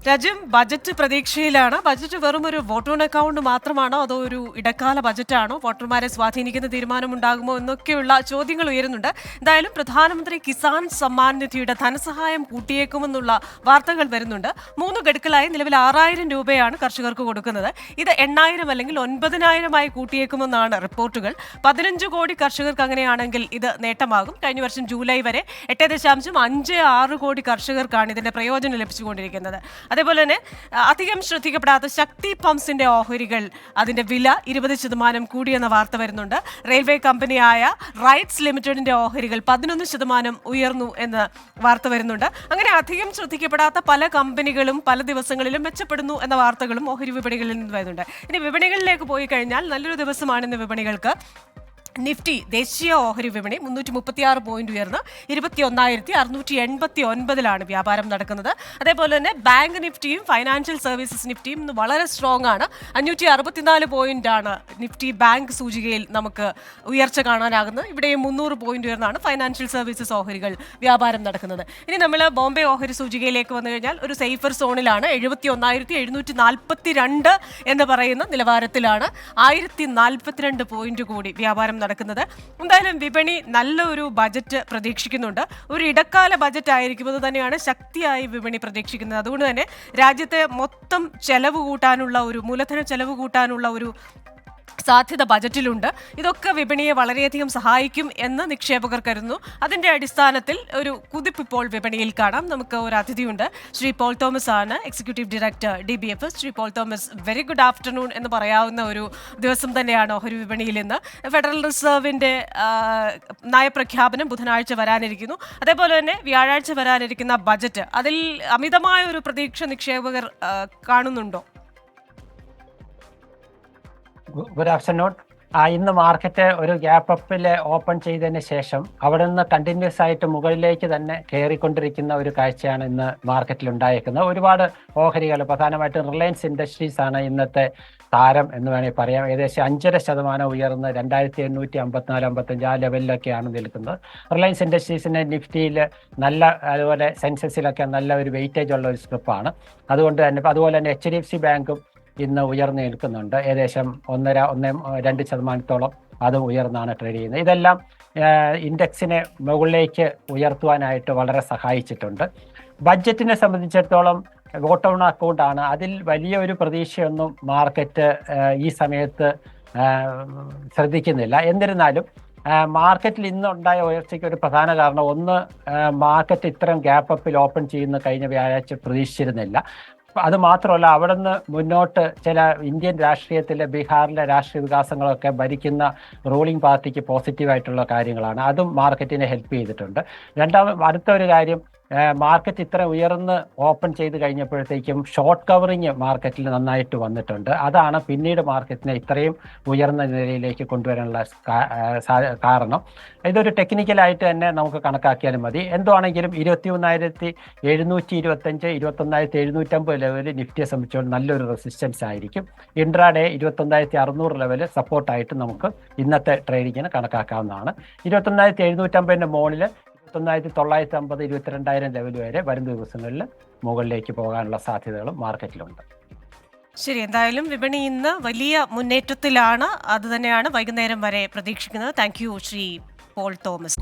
രാജ്യം ബജറ്റ് പ്രതീക്ഷയിലാണ്. ബജറ്റ് വെറും ഒരു വോട്ട് ഓൺ അക്കൗണ്ട് മാത്രമാണോ അതോ ഒരു ഇടക്കാല ബജറ്റാണോ? വോട്ടർമാരെ സ്വാധീനിക്കുന്ന തീരുമാനമുണ്ടാകുമോ എന്നൊക്കെയുള്ള ചോദ്യങ്ങൾ ഉയരുന്നുണ്ട്. എന്തായാലും പ്രധാനമന്ത്രി കിസാൻ സമ്മാൻ നിധിയുടെ ധനസഹായം കൂട്ടിയേക്കുമെന്നുള്ള വാർത്തകൾ വരുന്നുണ്ട്. 3 ഗഡുക്കളായി നിലവിൽ 6000 രൂപയാണ് കർഷകർക്ക് കൊടുക്കുന്നത്. ഇത് 8000 അല്ലെങ്കിൽ 9000 കൂട്ടിയേക്കുമെന്നാണ് റിപ്പോർട്ടുകൾ. 15 കോടി കർഷകർക്ക് അങ്ങനെയാണെങ്കിൽ ഇത് നേട്ടമാകും. കഴിഞ്ഞ വർഷം ജൂലൈ വരെ 8.56 കോടി കർഷകർക്കാണ് ഇതിന്റെ പ്രയോജനം ലഭിച്ചുകൊണ്ടിരിക്കുന്നത്. അതേപോലെ തന്നെ അധികം ശ്രദ്ധിക്കപ്പെടാത്ത ശക്തി പമ്പ്സിന്റെ ഓഹരികൾ അതിന്റെ വില 20% കൂടിയെന്ന വാർത്ത വരുന്നുണ്ട്. റെയിൽവേ കമ്പനിയായ റൈറ്റ്സ് ലിമിറ്റഡിന്റെ ഓഹരികൾ 11% ഉയർന്നു എന്ന വാർത്ത വരുന്നുണ്ട്. അങ്ങനെ അധികം ശ്രദ്ധിക്കപ്പെടാത്ത പല കമ്പനികളും പല ദിവസങ്ങളിലും മെച്ചപ്പെടുന്നു എന്ന വാർത്തകളും ഓഹരി വിപണികളിൽ നിന്ന് വരുന്നുണ്ട്. ഇനി വിപണികളിലേക്ക് പോയി കഴിഞ്ഞാൽ നല്ലൊരു ദിവസമാണ് ഇന്ന് വിപണികൾക്ക്. നിഫ്റ്റി ദേശീയ ഓഹരി വിപണി 336 പോയിന്റ് ഉയർന്ന് 21,689 വ്യാപാരം നടക്കുന്നത്. അതേപോലെ തന്നെ ബാങ്ക് നിഫ്റ്റിയും ഫൈനാൻഷ്യൽ സർവീസസ് നിഫ്റ്റിയും ഇന്ന് വളരെ സ്ട്രോങ് ആണ്. 564 പോയിന്റാണ് നിഫ്റ്റി ബാങ്ക് സൂചികയിൽ നമുക്ക് ഉയർച്ച കാണാനാകുന്നത്. ഇവിടെയും 300 പോയിന്റ് ഉയർന്നാണ് ഫൈനാൻഷ്യൽ സർവീസസ് ഓഹരികൾ വ്യാപാരം നടക്കുന്നത്. ഇനി നമ്മൾ ബോംബെ ഓഹരി സൂചികയിലേക്ക് വന്നു കഴിഞ്ഞാൽ ഒരു സേഫർ സോണിലാണ്. 71,742 എന്ന് പറയുന്ന നിലവാരത്തിലാണ്. 1042 പോയിന്റ് കൂടി വ്യാപാരം നടക്കുന്നത്. എന്തായാലും വിപണി നല്ലൊരു ബജറ്റ് പ്രതീക്ഷിക്കുന്നുണ്ട്. ഒരു ഇടക്കാല ബജറ്റ് ആയിരിക്കുമെന്ന് തന്നെയാണ് ശക്തിയായി വിപണി പ്രതീക്ഷിക്കുന്നത്. അതുകൊണ്ട് തന്നെ രാജ്യത്തെ മൊത്തം ചെലവ് കൂട്ടാനുള്ള ഒരു മൂലധന ചെലവ് കൂട്ടാനുള്ള ഒരു സാധ്യത ബജറ്റിലുണ്ട്. ഇതൊക്കെ വിപണിയെ വളരെയധികം സഹായിക്കും എന്ന് നിക്ഷേപകർ കരുതുന്നു. അതിന്റെ അടിസ്ഥാനത്തിൽ ഒരു കുതിപ്പ് ഇപ്പോൾ വിപണിയിൽ കാണാം. നമുക്ക് ഒരു അതിഥിയുണ്ട്, ശ്രീ പോൾ തോമസ് ആണ്, executive director DBFS. Shri Paul Thomas, very good afternoon എന്ന് പറയാവുന്ന ഒരു ദിവസം തന്നെയാണ് ഓഹരി വിപണിയിൽ ഇന്ന്. ഫെഡറൽ റിസർവിന്റെ നയപ്രഖ്യാപനം ബുധനാഴ്ച വരാനിരിക്കുന്നു. അതേപോലെ തന്നെ വ്യാഴാഴ്ച വരാനിരിക്കുന്ന ബജറ്റ്, അതിൽ അമിതമായ ഒരു പ്രതീക്ഷ നിക്ഷേപകർ കാണുന്നുണ്ടോ? Good afternoon. ഇന്ന് മാർക്കറ്റ് ഒരു ഗ്യാപ്പ് അപ്പിൽ ഓപ്പൺ ചെയ്തതിന് ശേഷം അവിടെ നിന്ന് കണ്ടിന്യൂസ് ആയിട്ട് മുകളിലേക്ക് തന്നെ കയറിക്കൊണ്ടിരിക്കുന്ന ഒരു കാഴ്ചയാണ് ഇന്ന് മാർക്കറ്റിൽ ഉണ്ടായിരിക്കുന്നത്. ഒരുപാട് ഓഹരികൾ, പ്രധാനമായിട്ടും റിലയൻസ് ഇൻഡസ്ട്രീസ് ആണ് ഇന്നത്തെ താരം എന്ന് വേണമെങ്കിൽ പറയാം. ഏകദേശം 5.5% ഉയർന്ന് 2854-55 ആ ലെവലിലൊക്കെയാണ് നിൽക്കുന്നത്. റിലയൻസ് ഇൻഡസ്ട്രീസിന് നിഫ്റ്റിയിൽ നല്ല, അതുപോലെ സെൻസസിലൊക്കെ നല്ല ഒരു വെയിറ്റേജ് ഉള്ള ഒരു സ്ട്രിപ്പാണ്. അതുപോലെ തന്നെ HDFC ബാങ്കും ഇന്ന് ഉയർന്നു നിൽക്കുന്നുണ്ട്. ഏകദേശം 1.2% അത് ഉയർന്നാണ് ട്രേഡ് ചെയ്യുന്നത്. ഇതെല്ലാം ഇൻഡെക്സിനെ മുകളിലേക്ക് ഉയർത്തുവാനായിട്ട് വളരെ സഹായിച്ചിട്ടുണ്ട്. ബഡ്ജറ്റിനെ സംബന്ധിച്ചിടത്തോളം വോട്ട് ഓൺ അക്കൗണ്ട് ആണ്. അതിൽ വലിയ ഒരു പ്രതീക്ഷയൊന്നും മാർക്കറ്റ് ഈ സമയത്ത് ശ്രദ്ധിക്കുന്നില്ല. എന്നിരുന്നാലും മാർക്കറ്റിൽ ഇന്നുണ്ടായ ഉയർച്ചയ്ക്ക് ഒരു പ്രധാന കാരണം, ഒന്ന്, മാർക്കറ്റ് ഇത്തരം ഗ്യാപ്പ് അപ്പിൽ ഓപ്പൺ ചെയ്യുന്ന കഴിഞ്ഞ വ്യാഴാഴ്ച പ്രതീക്ഷിച്ചിരുന്നില്ല. അത് മാത്രമല്ല, അവിടെ നിന്ന് മുന്നോട്ട് ചില ഇന്ത്യൻ രാഷ്ട്രീയത്തിലെ, ബീഹാറിലെ രാഷ്ട്രീയ വികാസങ്ങളൊക്കെ ഭരിക്കുന്ന റൂളിംഗ് പാർട്ടിക്ക് പോസിറ്റീവായിട്ടുള്ള കാര്യങ്ങളാണ്. അതും മാർക്കറ്റിനെ ഹെൽപ്പ് ചെയ്തിട്ടുണ്ട്. അടുത്ത ഒരു കാര്യം, മാർക്കറ്റ് ഇത്ര ഉയർന്ന് ഓപ്പൺ ചെയ്ത് കഴിഞ്ഞപ്പോഴത്തേക്കും ഷോർട്ട് കവറിങ് മാർക്കറ്റിൽ നന്നായിട്ട് വന്നിട്ടുണ്ട്. അതാണ് പിന്നീട് മാർക്കറ്റിനെ ഇത്രയും ഉയർന്ന നിലയിലേക്ക് കൊണ്ടുവരാനുള്ള കാരണം. ഇതൊരു ടെക്നിക്കലായിട്ട് തന്നെ നമുക്ക് കണക്കാക്കിയാലും മതി. എന്തുവാണെങ്കിലും 21,725, 21,750 ലെവല് നിഫ്റ്റിയെ സംബന്ധിച്ചോളം നല്ലൊരു റെസിസ്റ്റൻസ് ആയിരിക്കും. ഇൻട്രാഡേ 21,600 ലെവല് സപ്പോർട്ടായിട്ട് നമുക്ക് ഇന്നത്തെ ട്രേഡിങ്ങിന് കണക്കാക്കാവുന്നതാണ്. 21,750 മുകളിൽ 21,950, 22,000 ലെവൽ വരെ വരും ദിവസങ്ങളിൽ മുകളിലേക്ക് പോകാനുള്ള സാധ്യതകളും മാർക്കറ്റിലുണ്ട്. ശരി, എന്തായാലും വിപണി ഇന്ന് വലിയ മുന്നേറ്റത്തിലാണ്. അത് തന്നെയാണ് വൈകുന്നേരം വരെ പ്രതീക്ഷിക്കുന്നത്. Thank you Shri Paul Thomas.